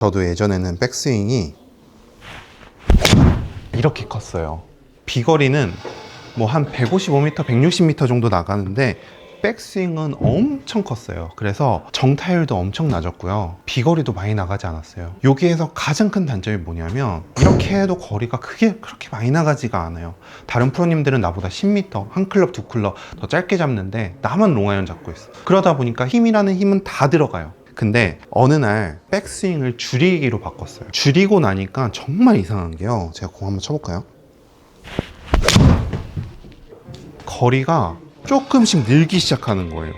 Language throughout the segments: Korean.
저도 예전에는 백스윙이 이렇게 컸어요. 비거리는 뭐 한 155m, 160m 정도 나가는데 백스윙은 엄청 컸어요. 그래서 정타율도 엄청 낮았고요. 비거리도 많이 나가지 않았어요. 여기에서 가장 큰 단점이 뭐냐면 이렇게 해도 거리가 크게 그렇게 많이 나가지가 않아요. 다른 프로님들은 나보다 10m, 한 클럽, 두 클럽 더 짧게 잡는데 나만 롱아이언 잡고 있어. 그러다 보니까 힘이라는 힘은 다 들어가요. 근데 어느 날 백스윙을 줄이기로 바꿨어요. 줄이고 나니까 정말 이상한 게요. 제가 공 한번 쳐볼까요? 거리가 조금씩 늘기 시작하는 거예요.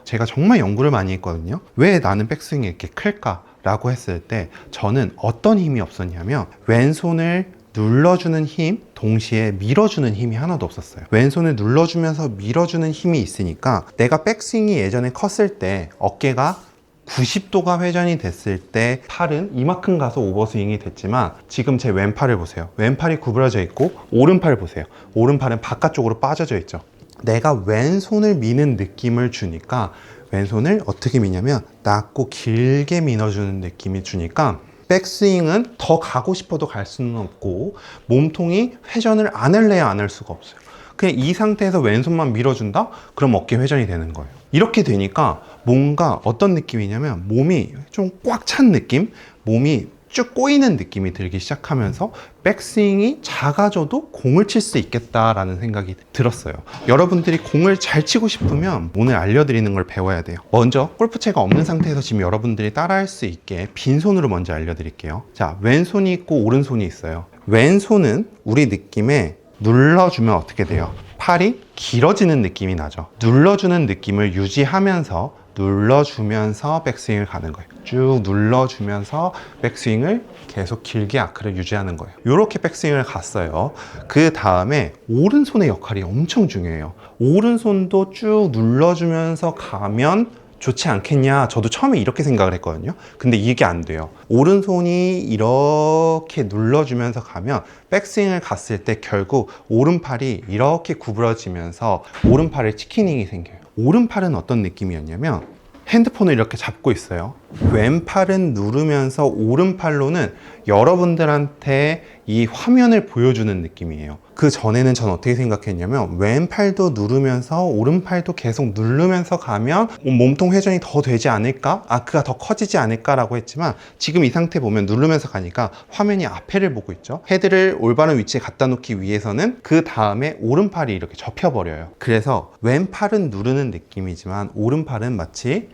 제가 정말 연구를 많이 했거든요. 왜 나는 백스윙이 이렇게 클까? 라고 했을 때 저는 어떤 힘이 없었냐면 왼손을 눌러주는 힘, 동시에 밀어주는 힘이 하나도 없었어요. 왼손을 눌러주면서 밀어주는 힘이 있으니까 내가 백스윙이 예전에 컸을 때 어깨가 90도가 회전이 됐을 때 팔은 이만큼 가서 오버스윙이 됐지만 지금 제 왼팔을 보세요. 왼팔이 구부러져 있고 오른팔 보세요. 오른팔은 바깥쪽으로 빠져져 있죠. 내가 왼손을 미는 느낌을 주니까 왼손을 어떻게 미냐면 낮고 길게 밀어주는 느낌이 주니까 백스윙은 더 가고 싶어도 갈 수는 없고 몸통이 회전을 안 할래야 안 할 수가 없어요. 그냥 이 상태에서 왼손만 밀어준다? 그럼 어깨 회전이 되는 거예요. 이렇게 되니까 뭔가 어떤 느낌이냐면 몸이 좀 꽉 찬 느낌? 몸이 쭉 꼬이는 느낌이 들기 시작하면서 백스윙이 작아져도 공을 칠 수 있겠다라는 생각이 들었어요. 여러분들이 공을 잘 치고 싶으면 오늘 알려드리는 걸 배워야 돼요. 먼저 골프채가 없는 상태에서 지금 여러분들이 따라할 수 있게 빈손으로 먼저 알려드릴게요. 자, 왼손이 있고 오른손이 있어요. 왼손은 우리 느낌에 눌러주면 어떻게 돼요? 팔이 길어지는 느낌이 나죠. 눌러주는 느낌을 유지하면서 눌러주면서 백스윙을 가는 거예요. 쭉 눌러주면서 백스윙을 계속 길게 아크를 유지하는 거예요. 이렇게 백스윙을 갔어요. 그 다음에 오른손의 역할이 엄청 중요해요. 오른손도 쭉 눌러주면서 가면 좋지 않겠냐. 저도 처음에 이렇게 생각을 했거든요. 근데 이게 안 돼요. 오른손이 이렇게 눌러주면서 가면 백스윙을 갔을 때 결국 오른팔이 이렇게 구부러지면서 오른팔에 치키닝이 생겨요. 오른팔은 어떤 느낌이었냐면 핸드폰을 이렇게 잡고 있어요. 왼팔은 누르면서 오른팔로는 여러분들한테 이 화면을 보여주는 느낌이에요. 그 전에는 전 어떻게 생각했냐면 왼팔도 누르면서 오른팔도 계속 누르면서 가면 몸통 회전이 더 되지 않을까? 아크가 더 커지지 않을까라고 했지만 지금 이 상태 보면 누르면서 가니까 화면이 앞에를 보고 있죠. 헤드를 올바른 위치에 갖다 놓기 위해서는 그 다음에 오른팔이 이렇게 접혀버려요. 그래서 왼팔은 누르는 느낌이지만 오른팔은 마치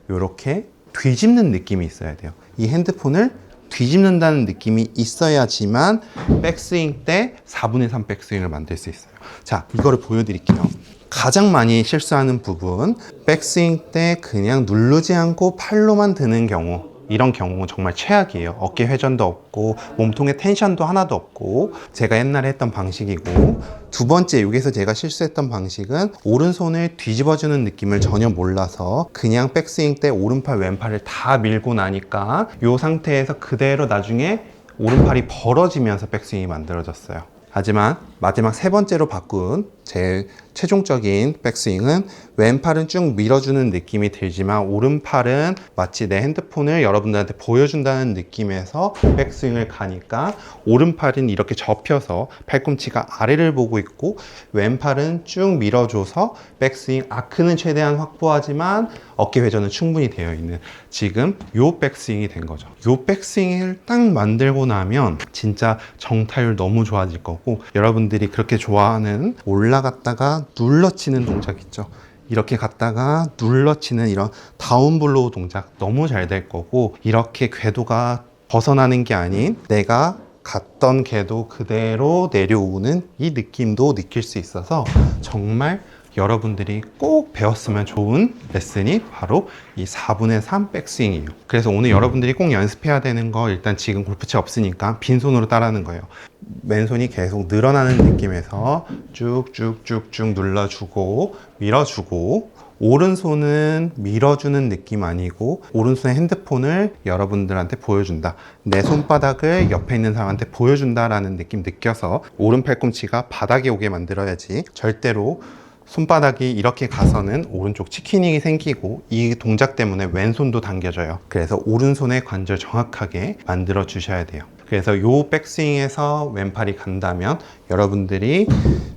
이렇게 뒤집는 느낌이 있어야 돼요. 이 핸드폰을 뒤집는다는 느낌이 있어야지만 백스윙 때 4분의 3 백스윙을 만들 수 있어요. 자, 이거를 보여드릴게요. 가장 많이 실수하는 부분, 백스윙 때 그냥 누르지 않고 팔로만 드는 경우, 이런 경우는 정말 최악이에요. 어깨 회전도 없고 몸통에 텐션도 하나도 없고 제가 옛날에 했던 방식이고, 두 번째 여기서 제가 실수했던 방식은 오른손을 뒤집어주는 느낌을 전혀 몰라서 그냥 백스윙 때 오른팔 왼팔을 다 밀고 나니까 이 상태에서 그대로 나중에 오른팔이 벌어지면서 백스윙이 만들어졌어요. 하지만 마지막 세 번째로 바꾼 제 최종적인 백스윙은 왼팔은 쭉 밀어주는 느낌이 들지만 오른팔은 마치 내 핸드폰을 여러분들한테 보여준다는 느낌에서 백스윙을 가니까 오른팔은 이렇게 접혀서 팔꿈치가 아래를 보고 있고 왼팔은 쭉 밀어줘서 백스윙 아크는 최대한 확보하지만 어깨 회전은 충분히 되어 있는 지금 요 백스윙이 된 거죠. 요 백스윙을 딱 만들고 나면 진짜 정타율 너무 좋아질 거고, 여러분들이 그렇게 좋아하는 올라갔다가 눌러치는 동작 있죠. 이렇게 갔다가 눌러치는 이런 다운블로우 동작 너무 잘 될 거고, 이렇게 궤도가 벗어나는 게 아닌 내가 갔던 궤도 그대로 내려오는 이 느낌도 느낄 수 있어서 정말 여러분들이 꼭 배웠으면 좋은 레슨이 바로 이 4분의 3 백스윙이에요. 그래서 오늘 여러분들이 꼭 연습해야 되는 거, 일단 지금 골프채 없으니까 빈손으로 따라하는 거예요. 왼손이 계속 늘어나는 느낌에서 쭉쭉쭉쭉 눌러주고 밀어주고, 오른손은 밀어주는 느낌 아니고 오른손의 핸드폰을 여러분들한테 보여준다. 내 손바닥을 옆에 있는 사람한테 보여준다라는 느낌 느껴서 오른 팔꿈치가 바닥에 오게 만들어야지 절대로 손바닥이 이렇게 가서는 오른쪽 치킨이 생기고 이 동작 때문에 왼손도 당겨져요. 그래서 오른손의 관절 정확하게 만들어 주셔야 돼요. 그래서 요 백스윙에서 왼팔이 간다면 여러분들이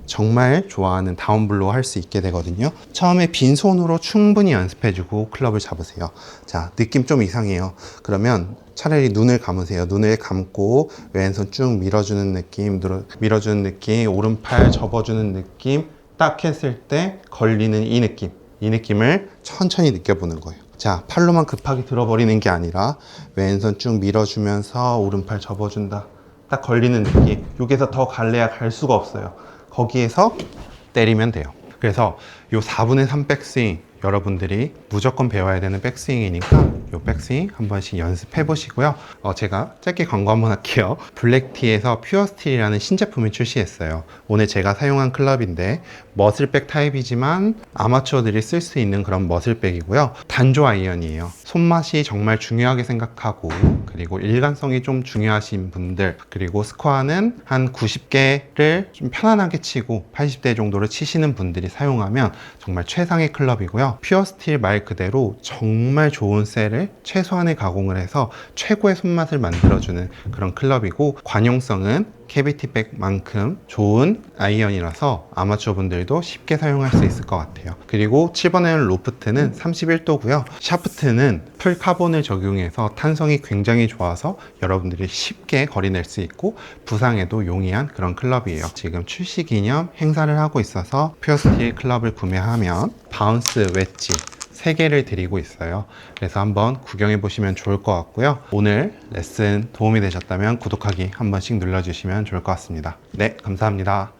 정말 좋아하는 다운블로우 할 수 있게 되거든요. 처음에 빈손으로 충분히 연습해주고 클럽을 잡으세요. 자, 느낌 좀 이상해요. 그러면 차라리 눈을 감으세요. 눈을 감고 왼손 쭉 밀어주는 느낌, 밀어주는 느낌, 오른팔 접어주는 느낌 딱 했을 때 걸리는 이 느낌을 천천히 느껴보는 거예요. 자, 팔로만 급하게 들어버리는 게 아니라 왼손 쭉 밀어주면서 오른팔 접어준다. 딱 걸리는 느낌. 여기서 더 갈래야 갈 수가 없어요. 거기에서 때리면 돼요. 그래서 요 4분의 3 백스윙 여러분들이 무조건 배워야 되는 백스윙이니까 요 백스윙 한 번씩 연습해 보시고요. 제가 짧게 광고 한번 할게요. 블랙티에서 퓨어스틸이라는 신제품을 출시했어요. 오늘 제가 사용한 클럽인데 머슬백 타입이지만 아마추어들이 쓸 수 있는 그런 머슬백이고요. 단조 아이언이에요. 손맛이 정말 중요하게 생각하고 그리고 일관성이 좀 중요하신 분들, 그리고 스코어는 한 90개를 좀 편안하게 치고 80대 정도를 치시는 분들이 사용하면 정말 최상의 클럽이고요. 퓨어스틸 말 그대로 정말 좋은 셀을 최소한의 가공을 해서 최고의 손맛을 만들어주는 그런 클럽이고, 관용성은 캐비티백만큼 좋은 아이언이라서 아마추어 분들도 쉽게 사용할 수 있을 것 같아요. 그리고 7번 아이언 로프트는 31도고요. 샤프트는 풀 카본을 적용해서 탄성이 굉장히 좋아서 여러분들이 쉽게 거리 낼 수 있고 부상에도 용이한 그런 클럽이에요. 지금 출시 기념 행사를 하고 있어서 퓨어스틸 클럽을 구매하면 바운스 웨지 3개를 드리고 있어요. 그래서 한번 구경해 보시면 좋을 것 같고요. 오늘 레슨 도움이 되셨다면 구독하기 한 번씩 눌러주시면 좋을 것 같습니다. 네, 감사합니다.